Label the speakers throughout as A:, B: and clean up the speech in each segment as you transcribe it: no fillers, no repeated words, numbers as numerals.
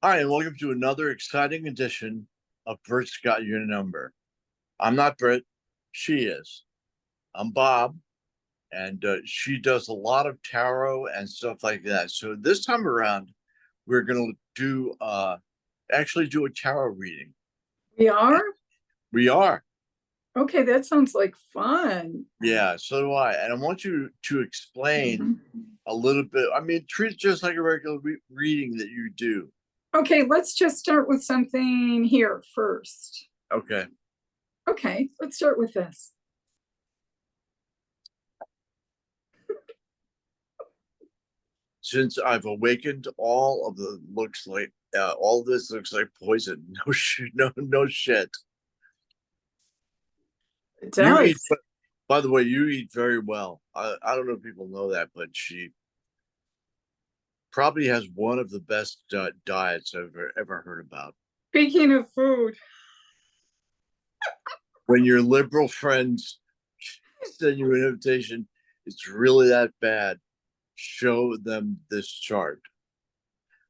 A: Hi, and welcome to another exciting edition of Bert's Got Your Number. I'm not Britt, she is. I'm Bob, and she does a lot of tarot and stuff like that. So this time around, we're going to actually do a tarot reading.
B: We are?
A: We are.
B: Okay, that sounds like fun.
A: Yeah, so do I. And I want you to explain
B: Mhm.
A: a little bit. I mean, treat it just like a regular reading that you do.
B: Okay, let's just start with something here first.
A: Okay.
B: Okay, let's start with this.
A: Since I've awakened, all this looks like poison. No shit, no shit.
B: It
A: You eat,
B: does.
A: by the way, you eat very well. I don't know if people know that, but she probably has one of the best diets I've ever heard about.
B: Speaking of food,
A: When your liberal friends send you an invitation, it's really that bad. Show them this chart.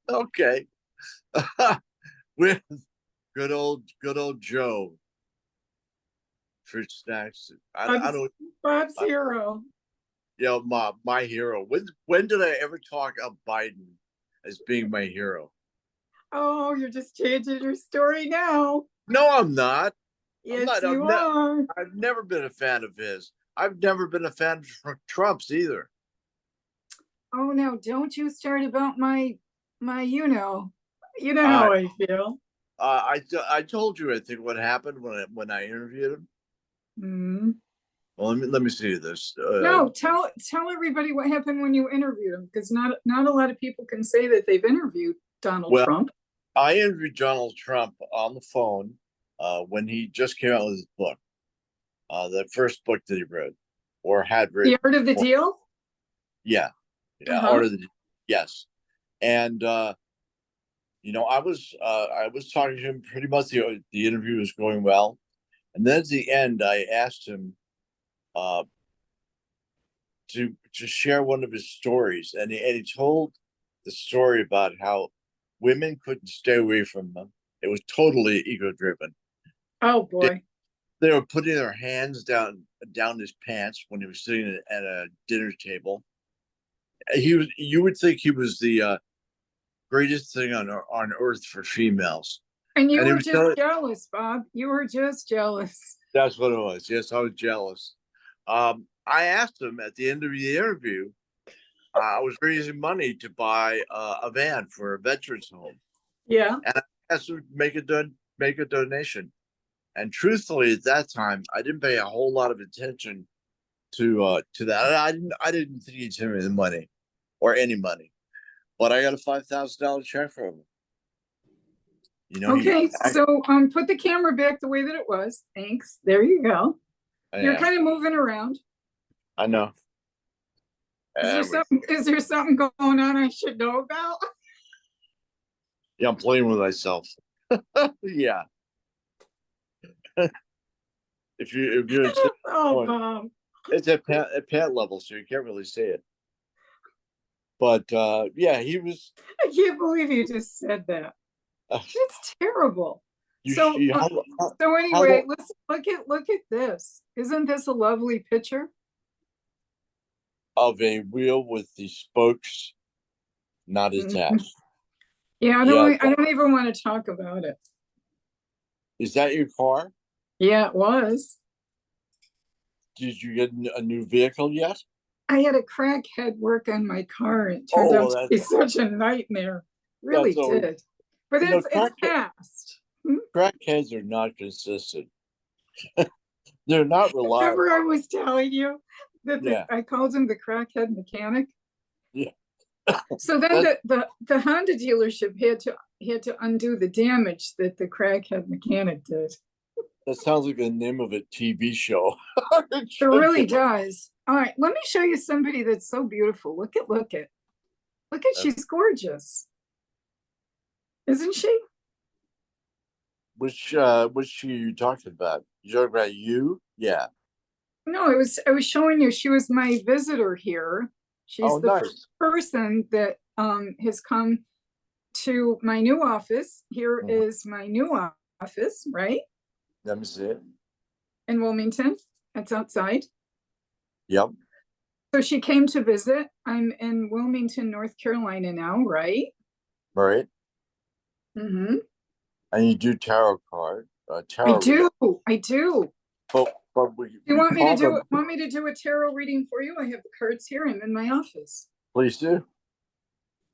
A: Okay. With good old Joe for snacks. I
B: Bob's,
A: don't.
B: Bob's
A: I,
B: hero.
A: my hero. When did I ever talk of Biden as being my hero?
B: Oh, you're just changing your story now.
A: No, I'm not. I'm
B: Yes,
A: not.
B: you are.
A: I've never been a fan of his. I've never been a fan of Trump's either.
B: Oh no, don't you start about my you know
A: Uh,
B: how I feel.
A: I told you I think what happened when I interviewed him.
B: Mm.
A: Well, let me see this.
B: No, tell everybody what happened when you interviewed him, because not a lot of people can say that they've interviewed Donald
A: Well,
B: Trump.
A: I interviewed Donald Trump on the phone when he just came out with his book, the first book that he wrote or had
B: The
A: written.
B: art of the
A: Or,
B: deal.
A: yeah, yeah,
B: Uh-huh.
A: Art of the yes. And I was talking to him pretty much. The interview was going well, and then at the end, I asked him uh, to share one of his stories, and he told the story about how women couldn't stay away from him. It was totally ego driven.
B: Oh
A: They,
B: boy.
A: they were putting their hands down his pants when he was sitting at a dinner table. You would think he was the greatest thing on earth for females,
B: And you
A: and he
B: were
A: was
B: just
A: telling.
B: jealous, Bob. You were just jealous.
A: That's what it was. Yes, I was jealous. I asked him at the end of the interview. I was raising money to buy a van for a veterans home,
B: Yeah.
A: and I asked him to make a donation. And truthfully, at that time, I didn't pay a whole lot of attention to that. I didn't think he'd send me the money or any money, but I got a $5,000 check from him. You know,
B: Okay, so put the camera back the way that it was. Thanks. There you go. You're
A: yeah,
B: kind of moving around.
A: I know. There we go.
B: Is there something going on I should know about?
A: Yeah, I'm playing with myself. Yeah, if you're in
B: Oh,
A: point,
B: Bob.
A: it's at pant level, so you can't really see it. But yeah, he was.
B: I can't believe you just said that.
A: Uh,
B: It's terrible.
A: you
B: So
A: she
B: so
A: how
B: anyway, let's look at this. Isn't this a lovely picture?
A: of a wheel with the spokes not
B: Mhm.
A: attached.
B: Yeah,
A: Yeah,
B: I don't even want to talk about it.
A: is that your car?
B: Yeah, it was.
A: Did you get a new vehicle yet?
B: I had a crackhead work on my car. It turned
A: Oh,
B: out
A: well,
B: to be such a nightmare. Really
A: that's always
B: did. But
A: you know
B: it's past. Hmm?
A: crackheads are not consistent. They're not
B: Remember
A: reliable.
B: I was telling you that
A: Yeah,
B: I called him the crackhead mechanic.
A: yeah.
B: So then
A: That
B: the Honda dealership had to undo the damage that the crackhead mechanic did.
A: that sounds like the name of a TV show. It
B: It
A: should
B: really
A: be.
B: does. All right, let me show you somebody that's so beautiful. Look at she's gorgeous, isn't she?
A: Which you talking about? You talking about you? Yeah.
B: No, I was showing you she was my visitor here.
A: Oh,
B: She's the first
A: nice.
B: person that has come. to my new office. Here is my new office, right?
A: Let me see it.
B: In Wilmington. That's outside.
A: Yep.
B: So she came to visit. I'm in Wilmington, North Carolina now, right?
A: Right.
B: Mm-hmm.
A: And you do tarot card.
B: I
A: Tarot
B: do.
A: reading.
B: I do.
A: But
B: Do you want me to do it? Want me to do a tarot reading for you? I have the cards here. I'm in my office.
A: Please do.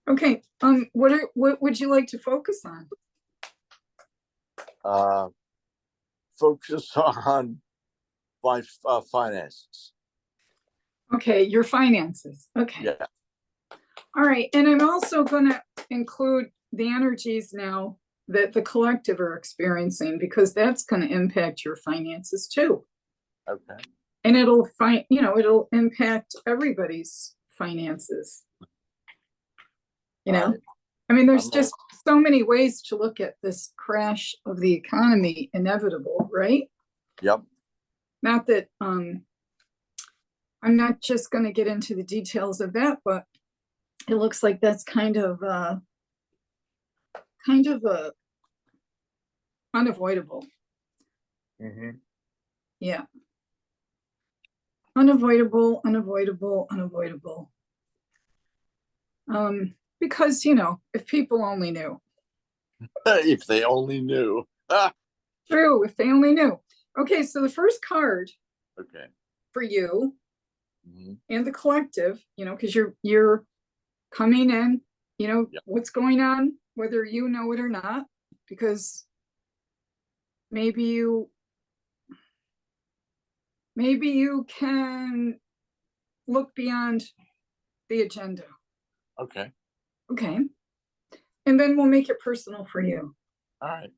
B: Okay. What would you like to focus on?
A: Focus on my finances.
B: Okay, your finances. Okay.
A: Yeah.
B: All right. And I'm also going to include the energies now that the collective are experiencing, because that's going to impact your finances too.
A: Okay.
B: And it'll impact everybody's finances. You know,
A: right.
B: I mean, there's just so many ways to look at this crash of the economy, inevitable, right?
A: Yep.
B: Not that I'm not just going to get into the details of that, but it looks like that's kind of unavoidable.
A: Mm-hmm.
B: Yeah. Unavoidable. Because, if people only knew.
A: If they only knew.
B: True, if they only knew. Okay, so the first card
A: Okay.
B: for you
A: Mm-hmm.
B: and the collective, because you're coming in,
A: Yep.
B: what's going on, whether you know it or not, because maybe you can look beyond the agenda.
A: Okay.
B: Okay. And then we'll make it personal for you.
A: All right.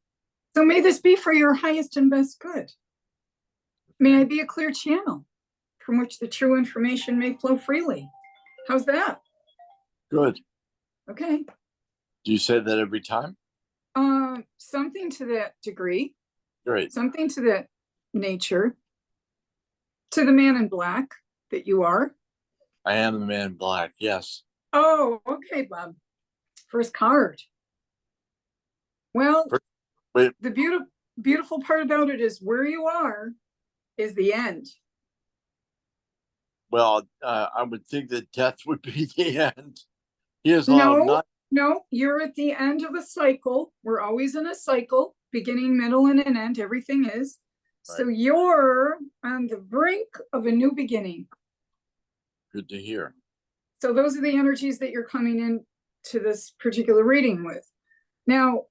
B: So may this be for your highest and best good. May I be a clear channel from which the true information may flow freely. How's that?
A: Good.
B: Okay.
A: Do you say that every time?
B: Something to that degree.
A: Great.
B: Something to that nature. To the man in black that you are.
A: I am the man in black. Yes.
B: Oh, okay, Bob. First card. Well,
A: Wait.
B: the beautiful part about it is where you are is the end.
A: Well, I would think that death would be the end.
B: No, you're at the end of a cycle. We're always in a cycle, beginning, middle, and an end. Everything is. Right. So you're on the brink of a new beginning.
A: Good to hear.
B: So those are the energies that you're coming in to this particular reading with. Now,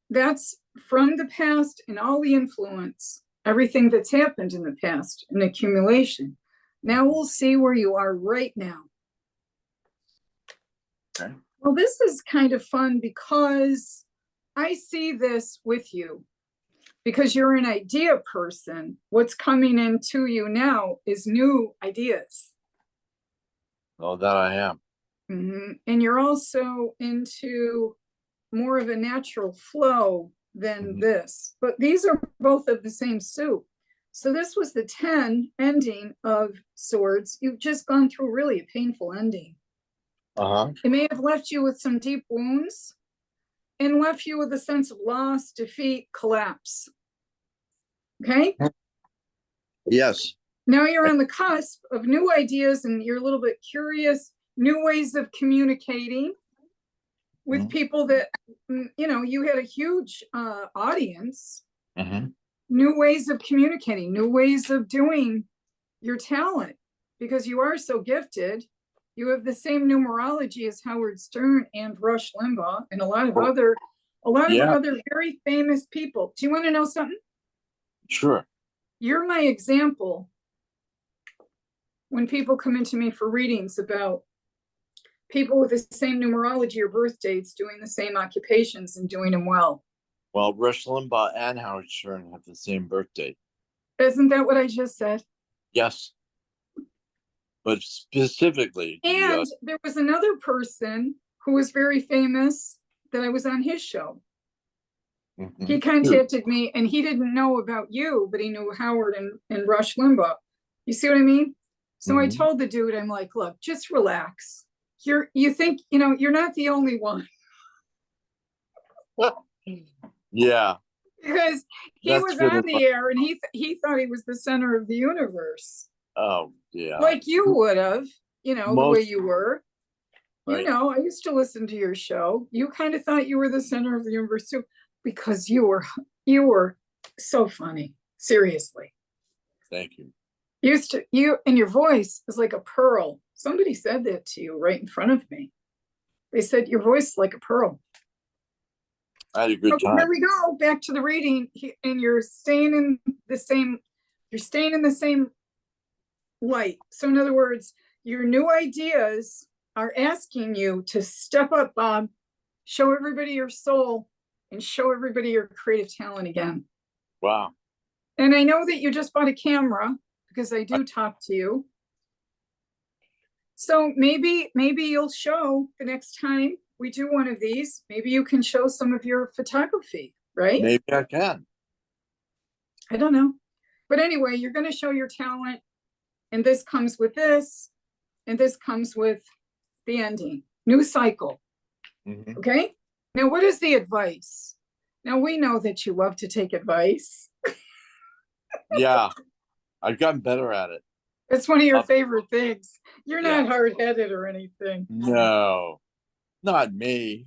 B: that's from the past and all the influence, everything that's happened in the past, an accumulation. Now we'll see where you are right now.
A: Okay.
B: Well, this is kind of fun because I see this with you. Because you're an idea person, what's coming into you now is new ideas.
A: Oh, that I am.
B: Mm-hmm. And you're also into more of a natural flow than this. But these are both of the same soup. So this was the 10 ending of Swords. You've just gone through really a painful ending. It may have left you with some deep wounds and left you with a sense of loss, defeat, collapse. Okay?
A: Yes.
B: Now you're on the cusp of new ideas and you're a little bit curious, new ways of communicating with people that, you had a huge audience, new ways of communicating, new ways of doing your talent, because you are so gifted. You have the same numerology as Howard Stern and Rush Limbaugh and a lot of other very famous people. Do you want to know something? Sure. You're my example when people come into me for readings about people with the same numerology or birth dates doing the same occupations and doing them well.
A: Well, Rush Limbaugh and Howard Stern have the same birthday.
B: Isn't that what I just said?
A: Yes. But specifically.
B: And there was another person who was very famous that I was on his show. He contacted me and he didn't know about you, but he knew Howard and Rush Limbaugh. You see what I mean? So I told the dude, I'm like, look, just relax. You think, you're not the only one.
A: Yeah,
B: because he
A: that's
B: was
A: good
B: on
A: advice.
B: the air and he thought he was the center of the universe,
A: Oh, yeah.
B: like you would have, the way
A: Most,
B: you were.
A: right.
B: I used to listen to your show. You kind of thought you were the center of the universe too, because you were so funny. Seriously.
A: Thank you.
B: You and your voice is like a pearl. Somebody said that to you right in front of me. They said your voice is like a pearl.
A: I had a good
B: Okay, here
A: time.
B: we go. Back to the reading. And you're staying in the same light. So in other words, your new ideas are asking you to step up, Bob, show everybody your soul, and show everybody your creative talent again.
A: Wow.
B: And I know that you just bought a camera because I do talk to you. So maybe you'll show the next time we do one of these. Maybe you can show some of your photography, right?
A: Maybe I can.
B: I don't know. But anyway, you're going to show your talent. And this comes with this. And this comes with the ending. New cycle.
A: Mhm.
B: Okay. Now, what is the advice? Now, we know that you love to take advice.
A: Yeah, I've gotten better at it.
B: It's one of your favorite things. You're
A: Yeah.
B: not hard-headed or anything.
A: No, not me.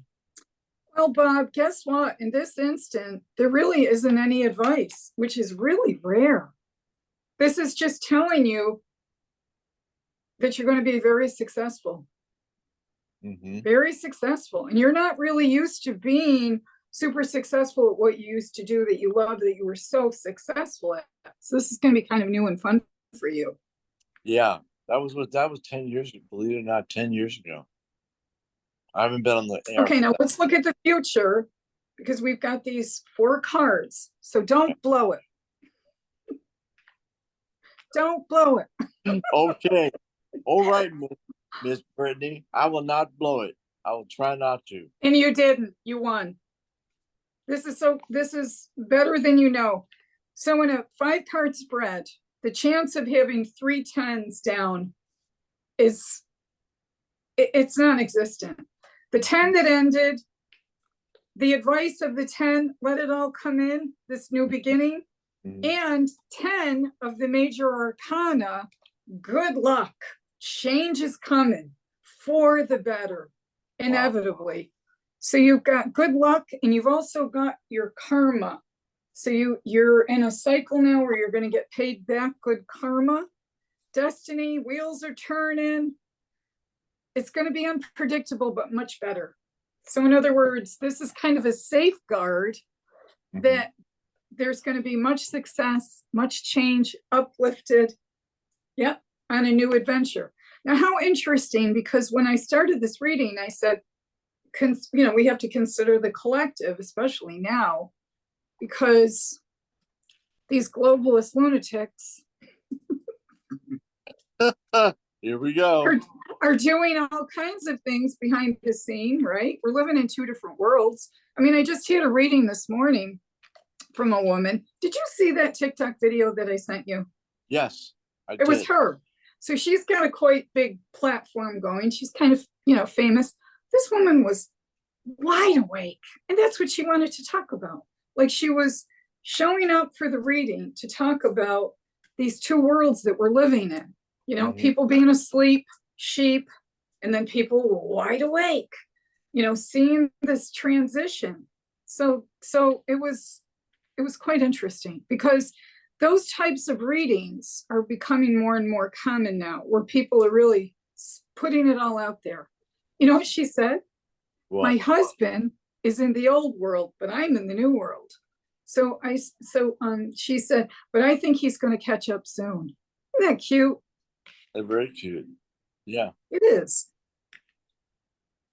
B: Well, Bob, guess what? In this instant, there really isn't any advice, which is really rare. This is just telling you that you're going to be very successful.
A: Mhm.
B: Very successful. And you're not really used to being super successful at what you used to do that you loved, that you were so successful at. So this is going to be kind of new and fun for you.
A: Yeah, that was 10 years ago. Believe it or not, 10 years ago. I haven't been on the air
B: Okay,
A: for
B: now
A: that.
B: let's look at the future because we've got these 4 cards. So don't blow it. Don't blow it.
A: Okay. All right, Miss Brittany. I will not blow it. I will try not to.
B: And you didn't. You won. This is better than you know. So in a 5-card spread, the chance of having 3 10s down is it's non-existent. The 10 that ended, the advice of the 10, let it all come in, this new beginning, and 10 of the major arcana, good luck. Change is coming for the better, inevitably. So you've got good luck and you've also got your karma. So you're in a cycle now where you're going to get paid back good karma. Destiny, wheels are turning. It's going to be unpredictable, but much better. So in other words, this is kind of a safeguard that there's going to be much success, much change, uplifted. Yep, on a new adventure. Now, how interesting, because when I started this reading, I said, we have to consider the collective, especially now, because these globalist lunatics
A: Here we go.
B: are doing all kinds of things behind the scene, right? We're living in 2 different worlds. I mean, I just had a reading this morning from a woman. Did you see that TikTok video that I sent you?
A: Yes,
B: It was her. So she's got a quite big platform going. She's kind of, famous. This woman was wide awake. And that's what she wanted to talk about. Like she was showing up for the reading to talk about these 2 worlds that we're living in. People being asleep, sheep, and then people wide awake, seeing this transition. So it was quite interesting because those types of readings are becoming more and more common now, where people are really putting it all out there. You know what she said? What? My husband is in the old world, but I'm in the new world. So she said, but I think he's going to catch up soon. Isn't that cute?
A: They're very cute. Yeah.
B: It is.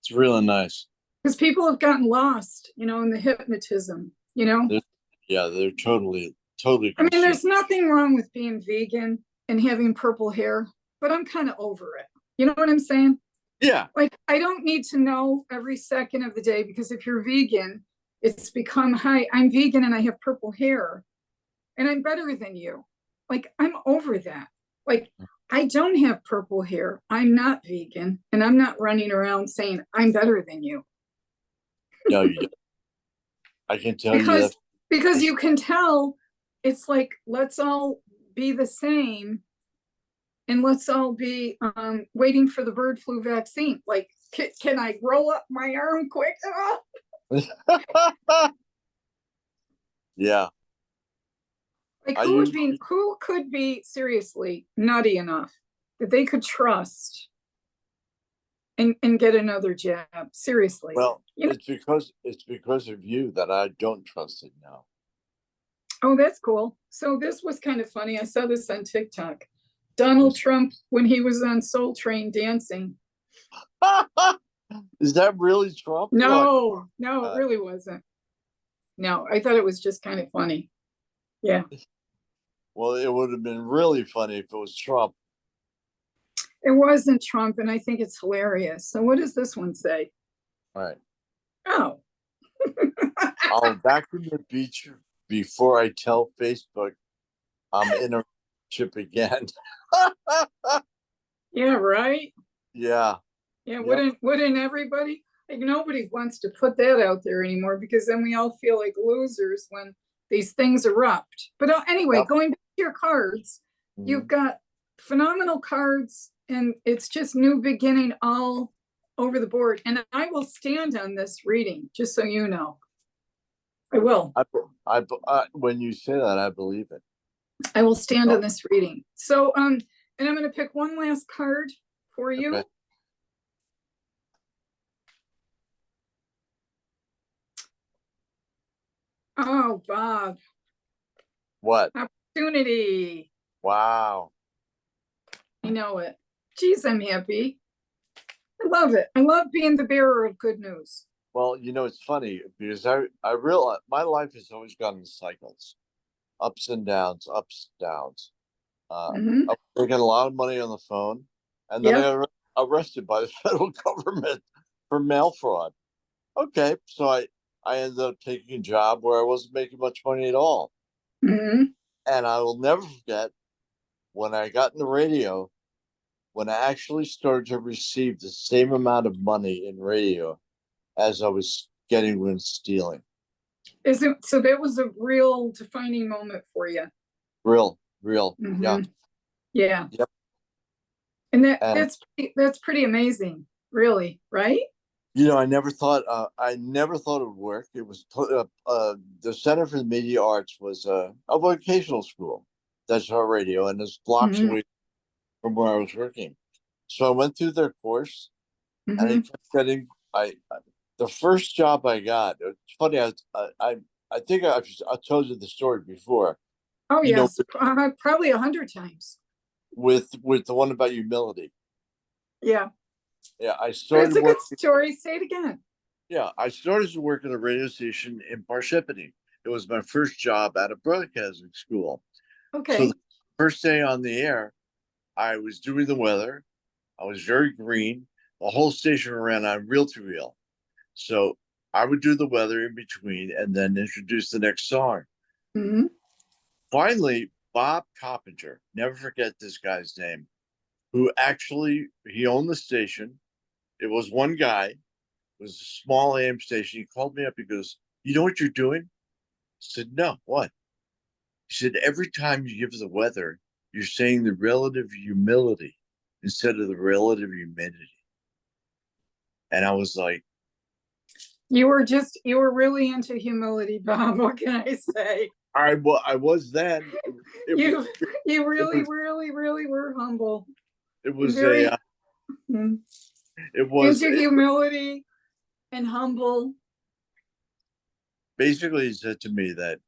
A: It's really nice.
B: Because people have gotten lost, in the hypnotism,
A: They're totally.
B: I mean, there's nothing wrong with being vegan and having purple hair, but I'm kind of over it. You know what I'm saying?
A: Yeah.
B: Like, I don't need to know every second of the day, because if you're vegan, it's become, hi, I'm vegan and I have purple hair and I'm better than you. Like, I'm over that. Like, I don't have purple hair. I'm not vegan and I'm not running around saying I'm better than you.
A: No, you don't. I can tell you
B: because
A: that.
B: because you can tell it's like, let's all be the same, and let's all be waiting for the bird flu vaccine. Like, can I roll up my arm quick enough?
A: Yeah.
B: Like,
A: I
B: who
A: usually,
B: could be seriously nutty enough that they could trust and get another jab? Seriously.
A: well,
B: You know,
A: it's because of you that I don't trust it now.
B: oh, that's cool. So this was kind of funny. I saw this on TikTok. Donald Trump, when he was on Soul Train dancing.
A: Is that really Trump? Look,
B: No, it really wasn't. No, I thought it was just kind of funny. Yeah.
A: well, it would have been really funny if it was Trump.
B: It wasn't Trump, and I think it's hilarious. So what does this one say?
A: All right.
B: Oh.
A: I'll vacuum the beach before I tell Facebook I'm in a relationship again.
B: Yeah, right.
A: Yeah.
B: Yeah,
A: Yep.
B: wouldn't everybody? Like, nobody wants to put that out there anymore, because then we all feel like losers when these things erupt. But anyway,
A: Yep.
B: going back to your cards, you've
A: Mhm.
B: got phenomenal cards, and it's just new beginning all over the board. And I will stand on this reading, just so you know. I will.
A: When you say that, I believe it.
B: I will stand
A: Oh,
B: on this reading. So, and I'm going to pick one last card for you.
A: okay.
B: Oh, Bob,
A: What?
B: opportunity.
A: Wow.
B: I know it. Geez, I'm happy. I love it. I love being the bearer of good news.
A: Well, it's funny because I realize my life has always gone in cycles, ups and downs, ups, downs.
B: Mm-hmm.
A: I was making a lot of money on the phone, and then I
B: Yep.
A: got arrested by the federal government for mail fraud. Okay, so I ended up taking a job where I wasn't making much money at all,
B: Mm-hmm.
A: and I will never forget when I got in the radio, when I actually started to receive the same amount of money in radio as I was getting when stealing.
B: Is it so? That was a real defining moment for you.
A: Real, yeah,
B: Mm-hmm. Yeah,
A: yep.
B: and
A: And
B: that's pretty amazing, really, right?
A: I never thought it would work. It was the Center for the Media Arts was a vocational school. That's our radio, and it's blocks
B: Mm-hmm.
A: away from where I was working. So I went through their course, and I
B: Mm-hmm.
A: kept getting. The first job I got. It's funny. I think I told you the story before.
B: Oh
A: You know,
B: yes, probably 100 times.
A: with the one about humility.
B: Yeah,
A: Yeah,
B: but it's a good story. Say it again.
A: Yeah, I started to work at a radio station in Parsippany. It was my first job at a broadcasting school. So the
B: Okay.
A: first day on the air, I was doing the weather. I was very green. The whole station ran on reel to reel. So I would do the weather in between and then introduce the next song.
B: Mm-hmm.
A: Finally, Bob Coppinger, never forget this guy's name, who actually he owned the station. It was one guy. It was a small AM station. He called me up. He goes, "You know what you're doing?" I said, "No, what?" He said, "Every time you give the weather, you're saying the relative humility instead of the relative humidity." And I was like,
B: You were really into humility, Bob. What can I say?
A: I was then. It,
B: You you
A: it
B: really,
A: was
B: really, really were humble
A: it
B: and
A: was a
B: very
A: it was
B: into
A: it
B: humility and humble.
A: basically said to me that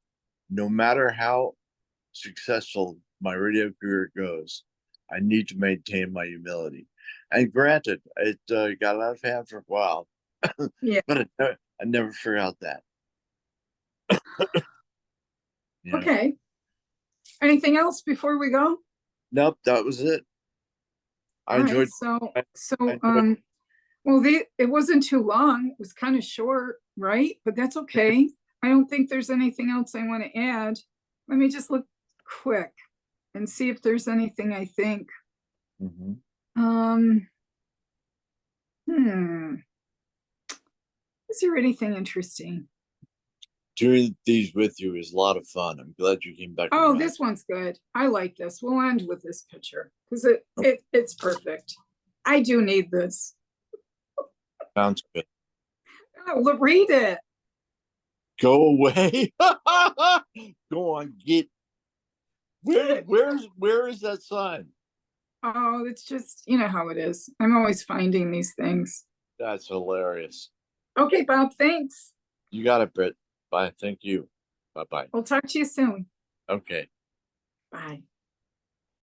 A: no matter how successful my radio career goes, I need to maintain my humility. And granted, it got out of hand for a while,
B: Yeah.
A: but I never forgot that. You know,
B: Okay. Anything else before we go?
A: nope, that was it. I
B: All right.
A: enjoyed.
B: So
A: I,
B: so
A: I enjoyed.
B: well, it wasn't too long. It was kind of short, right? But that's okay. I don't think there's anything else I want to add. Let me just look quick and see if there's anything I think.
A: Mhm.
B: Um, hmm. Is there anything interesting?
A: doing these with you is a lot of fun. I'm glad you came back.
B: Oh,
A: around.
B: this one's good. I like this. We'll end with this picture because it's perfect. I do need this.
A: Sounds good.
B: Oh, look, read it.
A: Go away. Go on, get. Where is that sign?
B: Oh, it's just, you know how it is. I'm always finding these things.
A: That's hilarious.
B: Okay, Bob, thanks.
A: You got it, Britt. Bye. Thank you. Bye bye.
B: We'll talk to you soon.
A: Okay.
B: Bye.